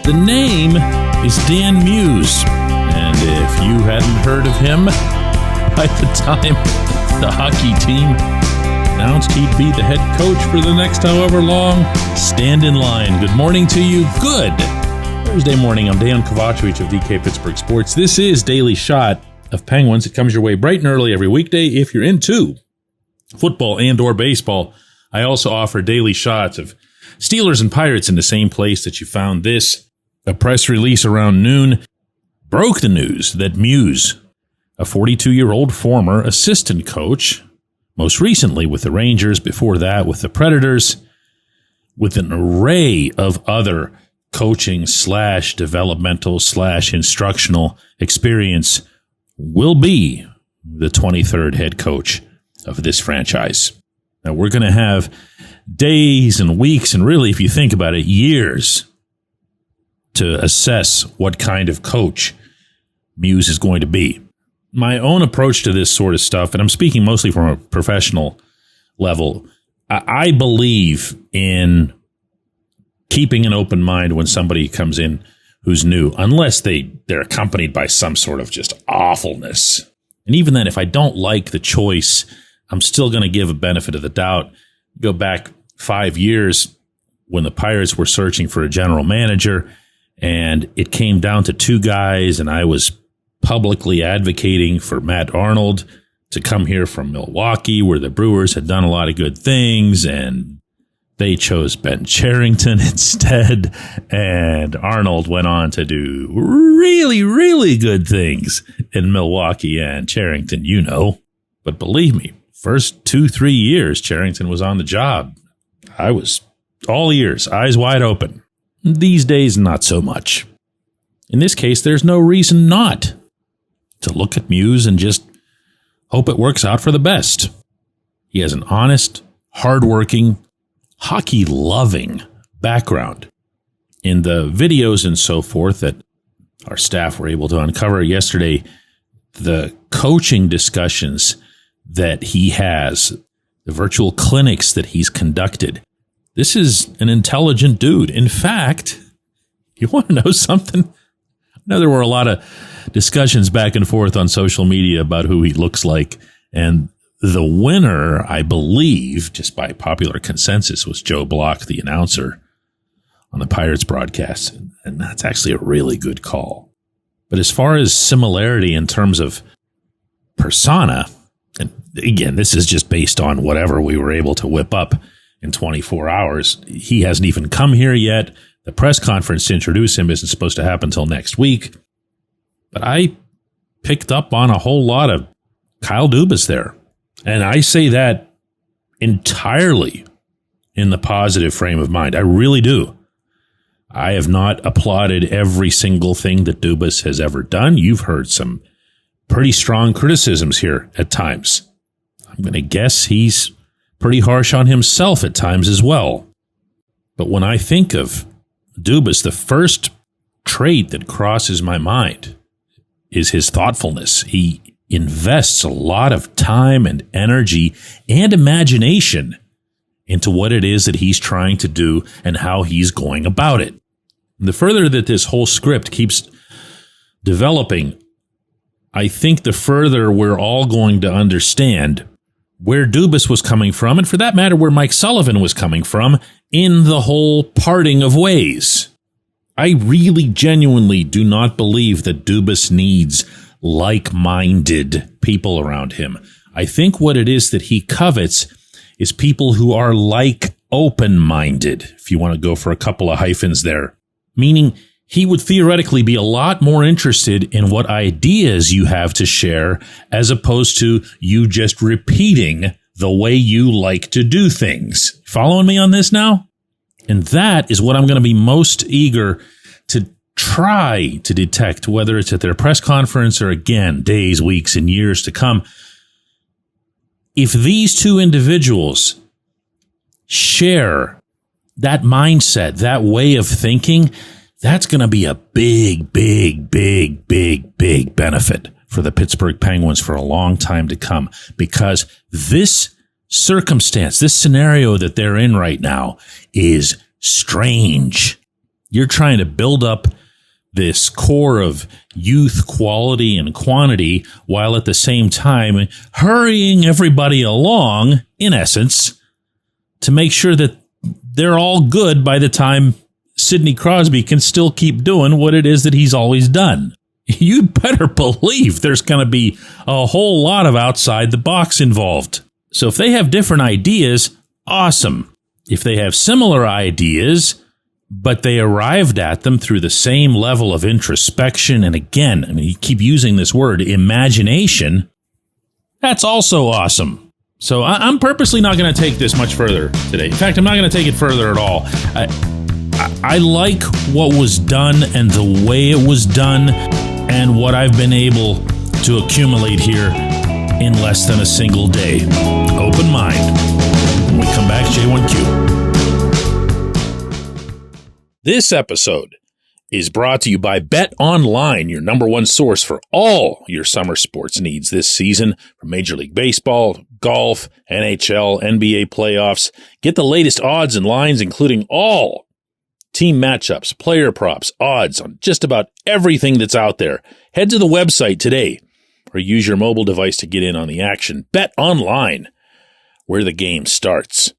The name is Dan Muse. And if you hadn't heard of him by the time the hockey team announced he'd be the head coach for the next however long, stand in line. Good morning to you. Good Thursday morning. I'm Dan Kovacevic of DK Pittsburgh Sports. This is Daily Shot of Penguins. It comes your way bright and early every weekday. If you're into football and or baseball, I also offer daily shots of Steelers and Pirates in the same place that you found this. A press release around noon broke the news that Muse, a 42-year-old former assistant coach, most recently with the Rangers, before that with the Predators, with an array of other coaching / developmental / instructional experience, will be the 23rd head coach of this franchise. Now, we're going to have days and weeks, and really, if you think about it, years to assess what kind of coach Muse is going to be. My own approach to this sort of stuff, and I'm speaking mostly from a professional level, I believe in keeping an open mind when somebody comes in who's new, unless they're accompanied by some sort of just awfulness. And even then, if I don't like the choice, I'm still going to give a benefit of the doubt. Go back 5 years when the Pirates were searching for a general manager, and it came down to two guys, and I was publicly advocating for Matt Arnold to come here from Milwaukee, where the Brewers had done a lot of good things, and they chose Ben Cherington instead, and Arnold went on to do really, really good things in Milwaukee and Cherington, you know. But believe me, first 2-3 years, Cherington was on the job. I was all ears, eyes wide open. These days, not so much. In this case, there's no reason not to look at Muse and just hope it works out for the best. He has an honest, hardworking, hockey-loving background. In the videos and so forth that our staff were able to uncover yesterday, the coaching discussions that he has, the virtual clinics that he's conducted, this is an intelligent dude. In fact, you want to know something? I know there were a lot of discussions back and forth on social media about who he looks like. And the winner, I believe, just by popular consensus, was Joe Block, the announcer on the Pirates broadcast. And that's actually a really good call. But as far as similarity in terms of persona, and again, this is just based on whatever we were able to whip up in 24 hours. He hasn't even come here yet. The press conference to introduce him isn't supposed to happen until next week. But I picked up on a whole lot of Kyle Dubas there. And I say that entirely in the positive frame of mind. I really do. I have not applauded every single thing that Dubas has ever done. You've heard some pretty strong criticisms here at times. I'm going to guess he's pretty harsh on himself at times as well. But when I think of Dubas, the first trait that crosses my mind is his thoughtfulness. He invests a lot of time and energy and imagination into what it is that he's trying to do and how he's going about it. And the further that this whole script keeps developing, I think the further we're all going to understand where Dubas was coming from, and for that matter, where Mike Sullivan was coming from in the whole parting of ways. I really genuinely do not believe that Dubas needs like-minded people around him. I think what it is that he covets is people who are open-minded, if you want to go for a couple of hyphens there, meaning he would theoretically be a lot more interested in what ideas you have to share as opposed to you just repeating the way you like to do things. Following me on this now? And that is what I'm going to be most eager to try to detect, whether it's at their press conference or, again, days, weeks, and years to come. If these two individuals share that mindset, that way of thinking, that's going to be a big benefit for the Pittsburgh Penguins for a long time to come, because this circumstance, this scenario that they're in right now is strange. You're trying to build up this core of youth, quality, and quantity, while at the same time hurrying everybody along, in essence, to make sure that they're all good by the time Sidney Crosby can still keep doing what it is that he's always done. You better believe there's going to be a whole lot of outside the box involved. So if they have different ideas, awesome. If they have similar ideas, but they arrived at them through the same level of introspection, and again, I mean, you keep using this word, imagination, that's also awesome. So I'm purposely not going to take this much further today. In fact, I'm not going to take it further at all. I like what was done and the way it was done and what I've been able to accumulate here in less than a single day. Open mind. When we come back, J1Q. This episode is brought to you by Bet Online, your number one source for all your summer sports needs this season, from Major League Baseball, golf, NHL, NBA playoffs. Get the latest odds and lines, including all team matchups, player props, odds on just about everything that's out there. Head to the website today or use your mobile device to get in on the action. Bet Online, where the game starts.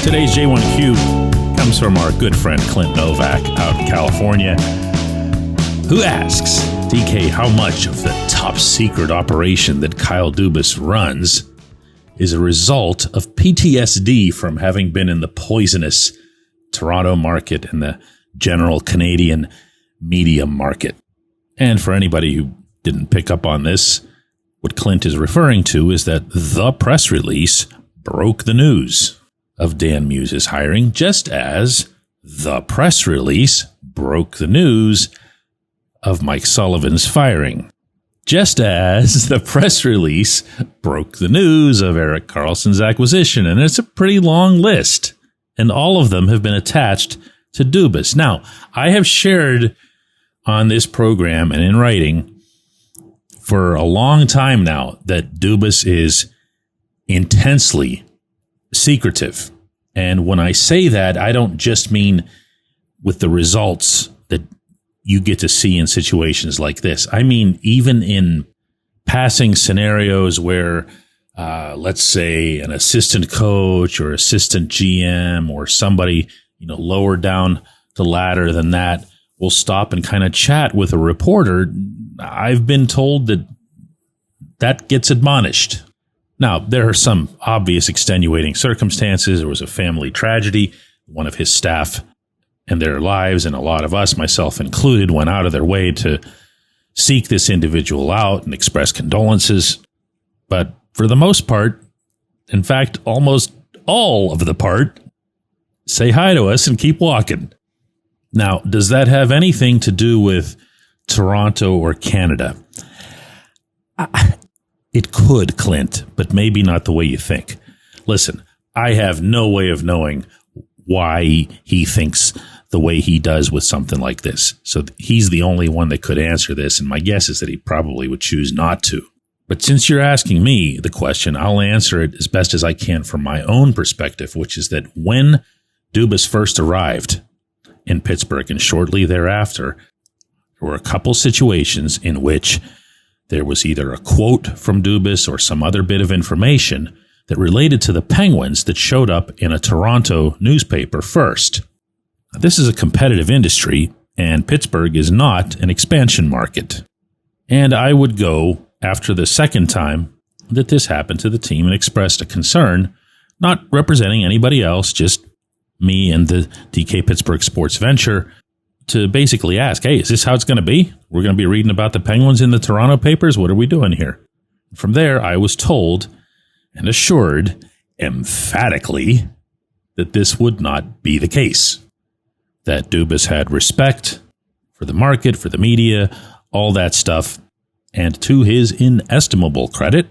Today's J1Q comes from our good friend Clint Novak out in California, who asks, DK, how much of the top secret operation that Kyle Dubas runs is a result of PTSD from having been in the poisonous Toronto market and the general Canadian media market? And for anybody who didn't pick up on this, what Clint is referring to is that the press release broke the news of Dan Muse's hiring, just as the press release broke the news of Mike Sullivan's firing, just as the press release broke the news of Erik Karlsson's acquisition. And it's a pretty long list, and all of them have been attached to Dubas. Now, I have shared on this program and in writing for a long time now that Dubas is intensely secretive. And when I say that, I don't just mean with the results that you get to see in situations like this. I mean, even in passing scenarios where, let's say, an assistant coach or assistant GM or somebody, lower down the ladder than that will stop and kind of chat with a reporter, I've been told that gets admonished. Now, there are some obvious extenuating circumstances. There was a family tragedy. One of his staff and their lives, and a lot of us, myself included, went out of their way to seek this individual out and express condolences. But for the most part, in fact, almost all of the part, say hi to us and keep walking. Now, does that have anything to do with Toronto or Canada? It could, Clint, but maybe not the way you think. Listen, I have no way of knowing why he thinks the way he does with something like this. So he's the only one that could answer this, and my guess is that he probably would choose not to. But since you're asking me the question, I'll answer it as best as I can from my own perspective, which is that when Dubas first arrived in Pittsburgh and shortly thereafter, there were a couple situations in which there was either a quote from Dubas or some other bit of information that related to the Penguins that showed up in a Toronto newspaper first. Now, this is a competitive industry, and Pittsburgh is not an expansion market. And I would go after the second time that this happened to the team and expressed a concern, not representing anybody else, just me and the DK Pittsburgh Sports venture, to basically ask, hey, is this how it's going to be? We're going to be reading about the Penguins in the Toronto papers? What are we doing here? From there, I was told and assured emphatically that this would not be the case, that Dubas had respect for the market, for the media, all that stuff, and to his inestimable credit,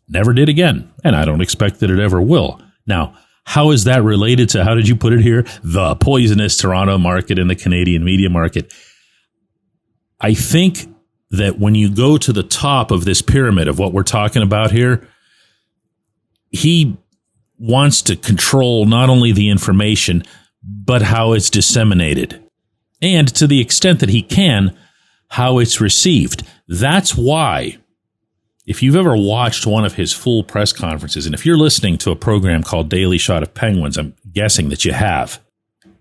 never did again, and I don't expect that it ever will. Now, how is that related to, how did you put it here, the poisonous Toronto market and the Canadian media market? I think that when you go to the top of this pyramid of what we're talking about here, he wants to control not only the information, but how it's disseminated. And to the extent that he can, how it's received. That's why, if you've ever watched one of his full press conferences, and if you're listening to a program called Daily Shot of Penguins, I'm guessing that you have,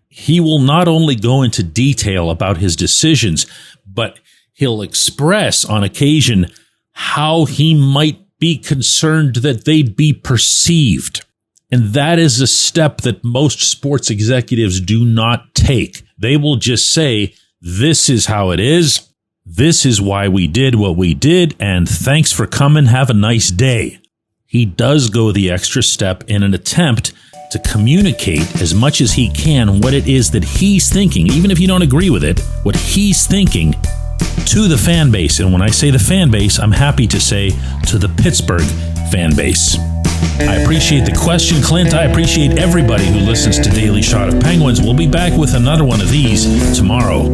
he will not only go into detail about his decisions, but he'll express on occasion how he might be concerned that they'd be perceived. And that is a step that most sports executives do not take. They will just say, this is how it is. This is why we did what we did. And thanks for coming. Have a nice day. He does go the extra step in an attempt to communicate as much as he can what it is that he's thinking, even if you don't agree with it, what he's thinking to the fan base. And when I say the fan base, I'm happy to say to the Pittsburgh fan base. I appreciate the question, Clint. I appreciate everybody who listens to Daily Shot of Penguins. We'll be back with another one of these tomorrow.